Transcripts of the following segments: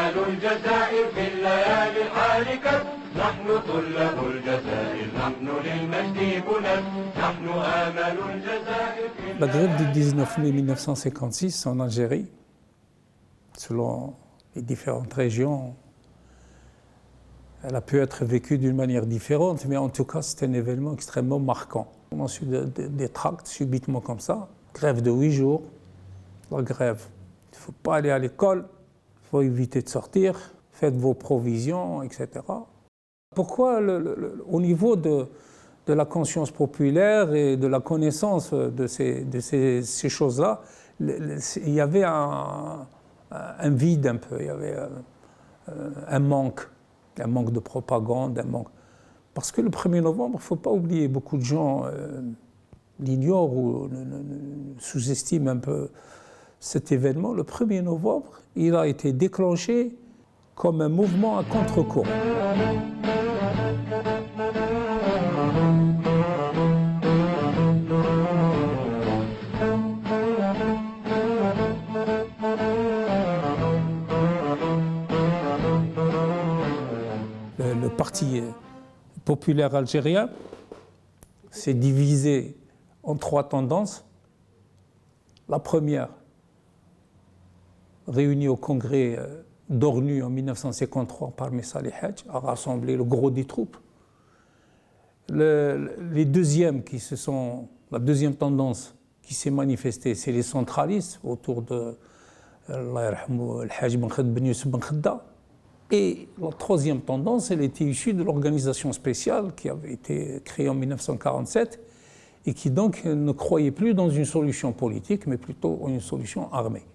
آمال الجزائر في الليالي الحالكة نحن طلاب الجزائر نحن للمجد بنات نحن آمال الجزائر في La grève du 19 mai 1956 en Algérie, selon les différentes régions, elle a pu être vécue d'une manière différente, mais en tout cas, c'est un événement extrêmement marquant. On a su des tracts subitement comme ça, grève de 8 jours, la grève. Il ne faut pas aller à l'école, il faut éviter de sortir, faites vos provisions, etc. Pourquoi, au niveau de la conscience populaire et de la connaissance de ces choses-là, il y avait un vide un peu, il y avait un manque de propagande, un manque. Parce que le 1er novembre, il ne faut pas oublier, beaucoup de gens l'ignorent ou sous-estiment un peu cet événement. Le 1er novembre, il a été déclenché comme un mouvement à contre-courant. Le Parti populaire algérien s'est divisé en 3 tendances. La première, réunie au congrès d'ONU en 1953 par Messali Hadj, a rassemblé le gros des troupes. Les deuxièmes la deuxième tendance qui s'est manifestée, c'est les centralistes autour de Al-Hajj Ben Youssef Ben Khedda. Et la troisième tendance, elle était issue de l'organisation spéciale qui avait été créée en 1947 et qui donc ne croyait plus dans une solution politique, mais plutôt une solution armée.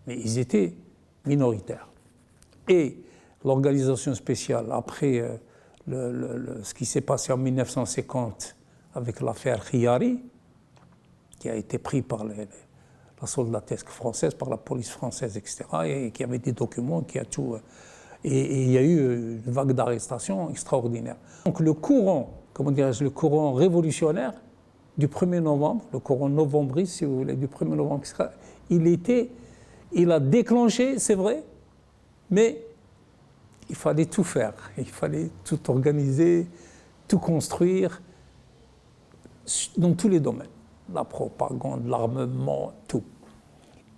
Mais ils étaient minoritaires. Et l'organisation spéciale, après ce qui s'est passé en 1950 avec l'affaire Khiyari, qui a été pris par la soldatesque française, par la police française, etc., et qui avait des documents, qui a tout... Et il y a eu une vague d'arrestations extraordinaire. Donc le courant, comment dirais-je, le courant révolutionnaire du 1er novembre, le courant novembriste, si vous voulez, du 1er novembre, il a déclenché, c'est vrai, mais il fallait tout faire, il fallait tout organiser, tout construire, dans tous les domaines, la propagande, l'armement, tout.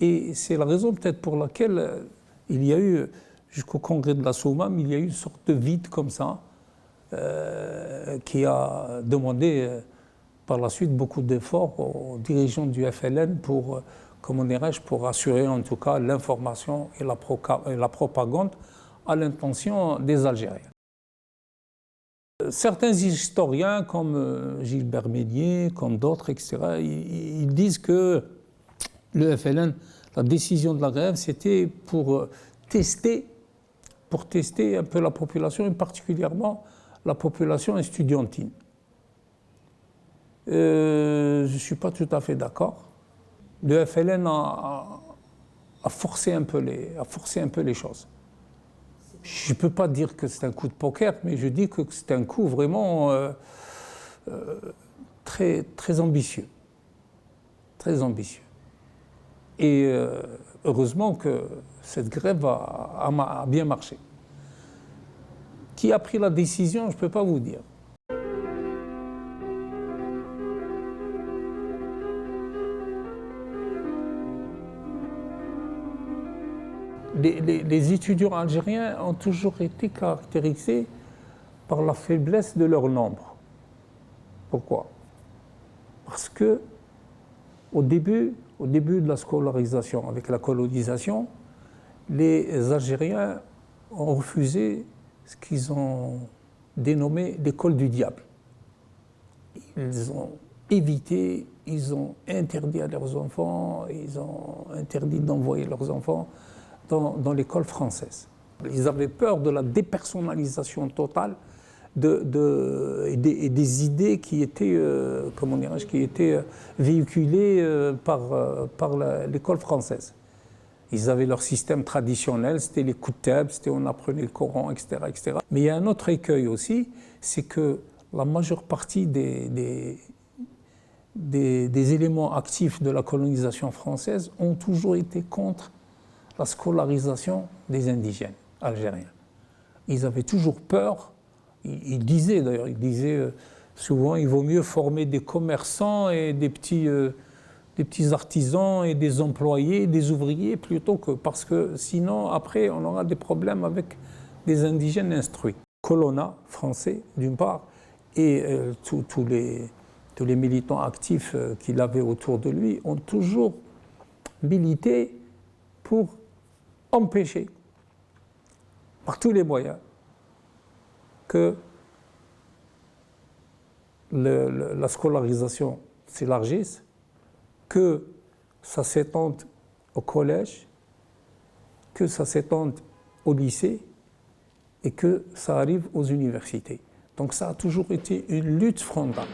Et c'est la raison peut-être pour laquelle il y a eu, jusqu'au congrès de la Soumam, il y a eu une sorte de vide comme ça, qui a demandé par la suite beaucoup d'efforts aux dirigeants du FLN pour, comment dirais-je, pour assurer en tout cas l'information et la propagande à l'intention des Algériens. Certains historiens, comme Gilbert Ménier, comme d'autres, etc., ils disent que le FLN, la décision de la grève, c'était pour tester un peu la population, et particulièrement la population estudiantine. Je ne suis pas tout à fait d'accord. Le FLN a forcé un peu les choses. Je ne peux pas dire que c'est un coup de poker, mais je dis que c'est un coup vraiment très, très ambitieux. Très ambitieux. Et heureusement que cette grève a bien marché. Qui a pris la décision, je ne peux pas vous dire. Les étudiants algériens ont toujours été caractérisés par la faiblesse de leur nombre. Pourquoi? Parce que au début de la scolarisation, avec la colonisation, les Algériens ont refusé ce qu'ils ont dénommé l'école du diable. Ils ont évité, ils ont interdit à leurs enfants, ils ont interdit d'envoyer leurs enfants dans l'école française. Ils avaient peur de la dépersonnalisation totale et des idées qui étaient, comment dirais-je, qui étaient véhiculées par l'école française. Ils avaient leur système traditionnel, c'était les kouteb, c'était on apprenait le Coran, etc., etc. Mais il y a un autre écueil aussi, c'est que la majeure partie des éléments actifs de la colonisation française ont toujours été contre la scolarisation des indigènes algériens. Ils avaient toujours peur, ils disaient d'ailleurs, souvent il vaut mieux former des commerçants et des petits artisans et des employés, des ouvriers, plutôt que, parce que sinon après on aura des problèmes avec des indigènes instruits. Colonna français d'une part, et tous les militants actifs qu'il avait autour de lui ont toujours milité pour empêcher, par tous les moyens, que la scolarisation s'élargisse, que ça s'étende au collège, que ça s'étende au lycée et que ça arrive aux universités. Donc ça a toujours été une lutte frontale.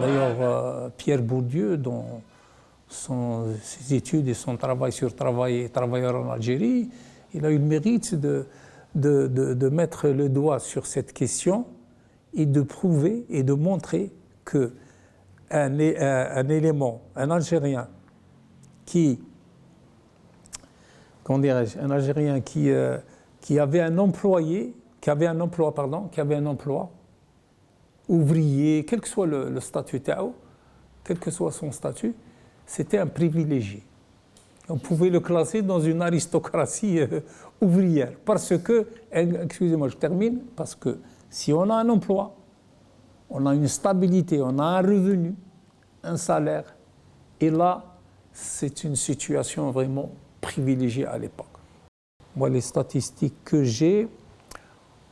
D'ailleurs, Pierre Bourdieu, dans ses études et son travail sur travailleurs en Algérie, il a eu le mérite de mettre le doigt sur cette question et de prouver et de montrer que un élément, un Algérien qui avait un emploi ouvrier, quel que soit le statut Tao, quel que soit son statut, c'était un privilégié. On pouvait le classer dans une aristocratie ouvrière, parce que, excusez-moi, je termine, parce que si on a un emploi, on a une stabilité, on a un revenu, un salaire, et là, c'est une situation vraiment privilégiée à l'époque. Moi, les statistiques que j'ai,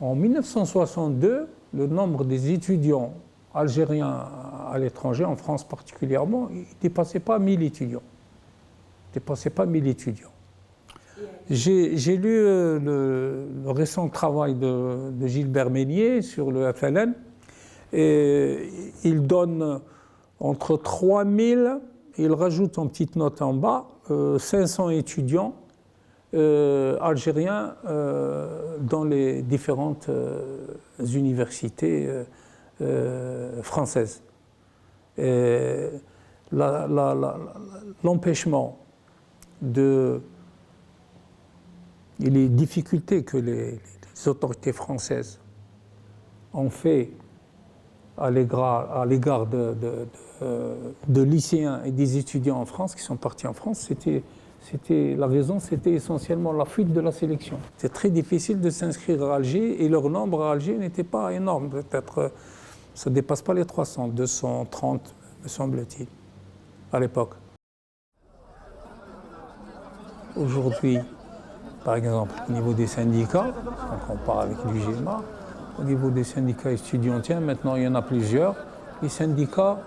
en 1962, le nombre des étudiants algériens à l'étranger, en France particulièrement, il ne dépassait pas 1000 étudiants. J'ai lu le récent travail de Gilbert Meignier sur le FLN, et il donne entre 3000, il rajoute en petite note en bas, 500 étudiants algériens dans les différentes universités françaises. L'empêchement et les difficultés que les autorités françaises ont fait à l'égard de lycéens et des étudiants en France qui sont partis en France, la raison, c'était essentiellement la fuite de la sélection. C'est très difficile de s'inscrire à Alger et leur nombre à Alger n'était pas énorme. Peut-être, ça ne dépasse pas les 300, 230, me semble-t-il, à l'époque. Aujourd'hui, par exemple, au niveau des syndicats, on compare avec l'UGMA, au niveau des syndicats étudiantins, maintenant il y en a plusieurs. Les syndicats,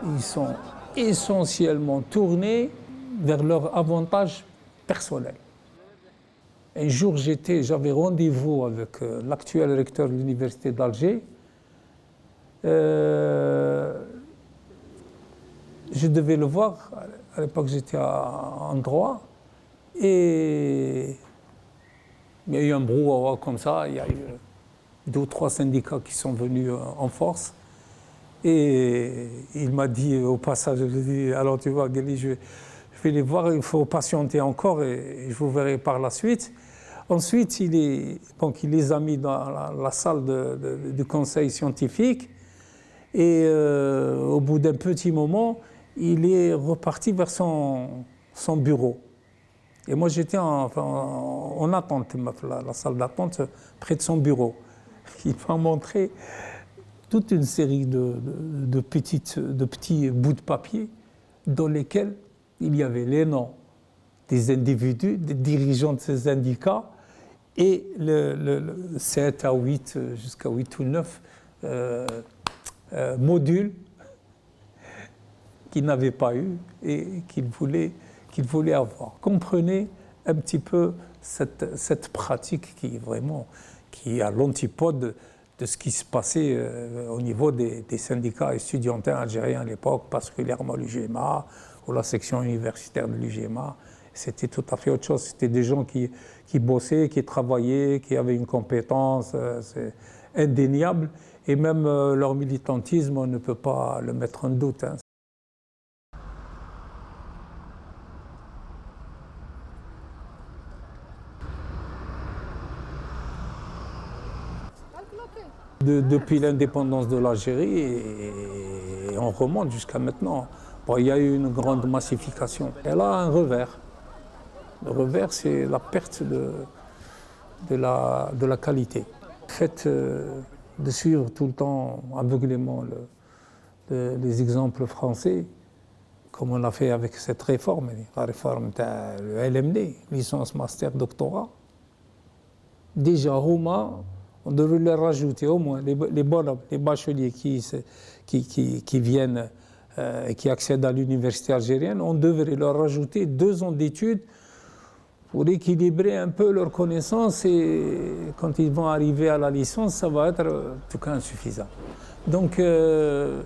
ils sont essentiellement tournés vers leur avantage personnel. Un jour, j'avais rendez-vous avec l'actuel recteur de l'université d'Alger. Je devais le voir, à l'époque j'étais en droit, et il y a eu un brouhaha comme ça, il y a eu 2 ou 3 syndicats qui sont venus en force. Et il m'a dit au passage, je lui ai dit, alors tu vois, Gali, je vais les voir, il faut patienter encore et je vous verrai par la suite. Ensuite, il les a mis dans la salle du conseil scientifique et au bout d'un petit moment, il est reparti vers son bureau. Et moi, j'étais en attente, la salle d'attente, près de son bureau. Il m'a montré toute une série de petits bouts de papier dans lesquels il y avait les noms des individus, des dirigeants de ces syndicats et le 7 à 8, jusqu'à 8 ou 9 modules qu'il n'avait pas eu et qu'il voulait avoir. Comprenez un petit peu cette pratique qui est à l'antipode de ce qui se passait au niveau des syndicats étudiantins algériens à l'époque, particulièrement l'UGMA ou la section universitaire de l'UGMA C'était tout à fait autre chose. C'était des gens qui bossaient, qui travaillaient, qui avaient une compétence c'est indéniable. Et même leur militantisme, on ne peut pas le mettre en doute. Hein. Depuis l'indépendance de l'Algérie, et on remonte jusqu'à maintenant, bon, il y a eu une grande massification. Elle a un revers. Le revers, c'est la perte de la qualité. Le fait de suivre tout le temps aveuglément les exemples français, comme on l'a fait avec cette réforme, la réforme de LMD, licence, master, doctorat, déjà, on devrait leur rajouter au moins les bonhommes, les bacheliers qui viennent et qui accèdent à l'université algérienne, on devrait leur rajouter 2 ans d'études pour équilibrer un peu leurs connaissances et quand ils vont arriver à la licence, ça va être en tout cas insuffisant. Donc il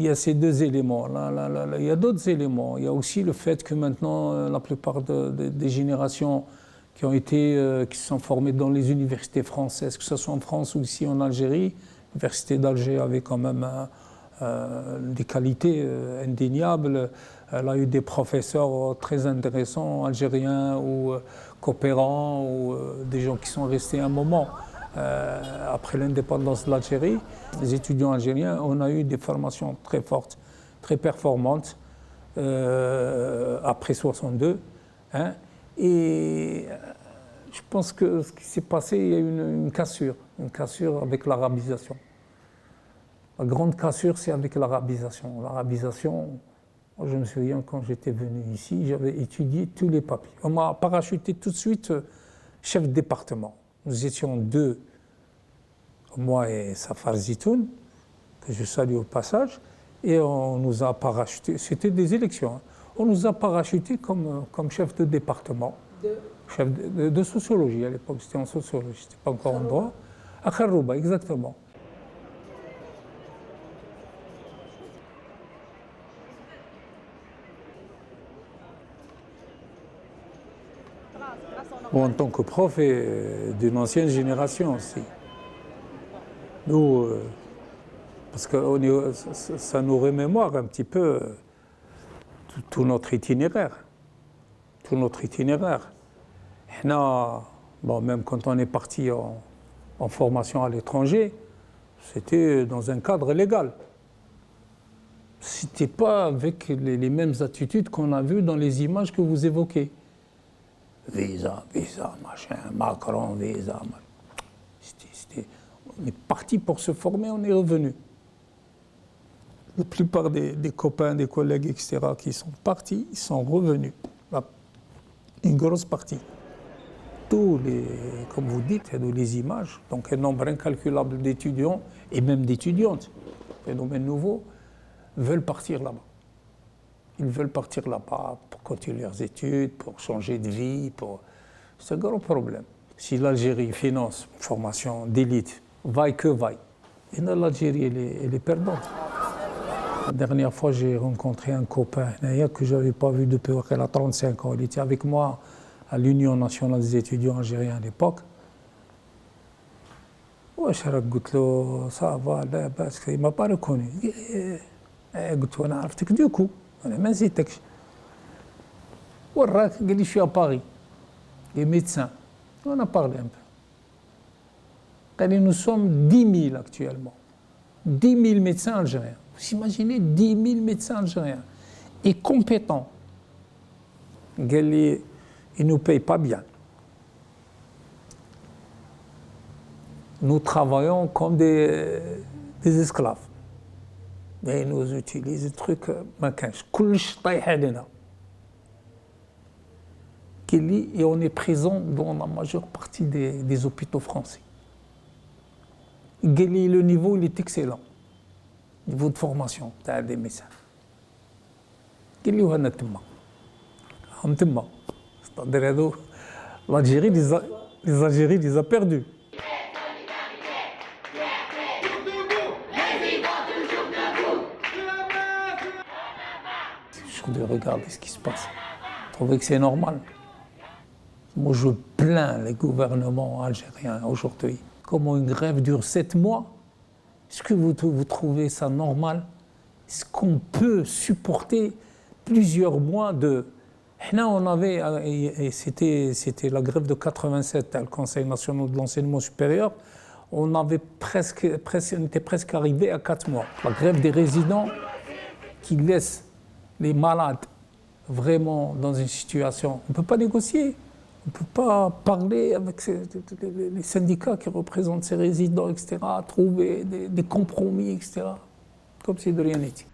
y a ces 2 éléments. Là, il y a d'autres éléments. Il y a aussi le fait que maintenant, la plupart des générations qui se sont formées dans les universités françaises, que ce soit en France ou ici en Algérie, l'université d'Alger avait quand même des qualités indéniables. Elle a eu des professeurs très intéressants, algériens ou coopérants, ou des gens qui sont restés un moment. Après l'indépendance de l'Algérie, les étudiants algériens, on a eu des formations très fortes, très performantes, après 62. Hein, et je pense que ce qui s'est passé, il y a eu une cassure avec l'arabisation. La grande cassure, c'est avec l'arabisation. L'arabisation, je me souviens quand j'étais venu ici, j'avais étudié tous les papiers. On m'a parachuté tout de suite chef de département. Nous étions 2, moi et Safar Zitoun, que je salue au passage, et on nous a parachuté, c'était des élections, hein. On nous a parachuté comme chef de département, chef de sociologie à l'époque, c'était en sociologie, c'était pas encore en droit, à Kharouba, exactement. Bon, en tant que prof et d'une ancienne génération aussi. Nous, parce que ça nous remémore un petit peu tout notre itinéraire. Tout notre itinéraire. Et là, bon, même quand on est parti en formation à l'étranger, c'était dans un cadre légal. C'était pas avec les mêmes attitudes qu'on a vues dans les images que vous évoquez. Visa, machin, Macron, visa. On est parti pour se former, on est revenu. La plupart des copains, des collègues, etc., qui sont partis, ils sont revenus. Une grosse partie. Tous les, comme vous dites, les images, donc un nombre incalculable d'étudiants et même d'étudiantes, phénomène nouveau, veulent partir là-bas. Ils veulent partir là-bas pour continuer leurs études, pour changer de vie. C'est un grand problème. Si l'Algérie finance une formation d'élite, vaille que vaille, et l'Algérie, elle est perdante. La dernière fois, j'ai rencontré un copain que je n'avais pas vu depuis qu'elle a 35 ans. Il était avec moi à l'Union nationale des étudiants algériens à l'époque. واش راك قلت له صافا لا باس il m'a pas reconnu. قلت له انا عرفتك دوكو انا ما نسيتكش. وراك قال لي je suis à Paris. Les médecins. On a parlé un peu. قال لي nous sommes 10 000 actuellement. 10 000 médecins algériens. Vous imaginez 10 000 médecins algériens et compétents. قال لي ils ne nous payent pas bien. Nous travaillons comme des esclaves. Mais ils nous utilisent des trucs ما كانش كلش طايح علينا. Et on est présent dans la majeure partie des hôpitaux français. Le niveau il est excellent. Niveau de formation des médecins. C'est-à-dire l'Algérie, les Algériens les a perdus. Je de regarder ce qui se passe. trouvez que c'est normal? Moi, je plains les gouvernements algériens aujourd'hui. Comment une grève dure 7 mois? Est-ce que vous trouvez ça normal? Est-ce qu'on peut supporter plusieurs mois de... Là, on avait, et c'était la grève de 87, le Conseil national de l'enseignement supérieur, on était presque arrivé à 4 mois. La grève des résidents qui laisse les malades vraiment dans une situation... On ne peut pas négocier, on ne peut pas parler avec les syndicats qui représentent ces résidents, etc., trouver des compromis, etc., comme si de rien n'était.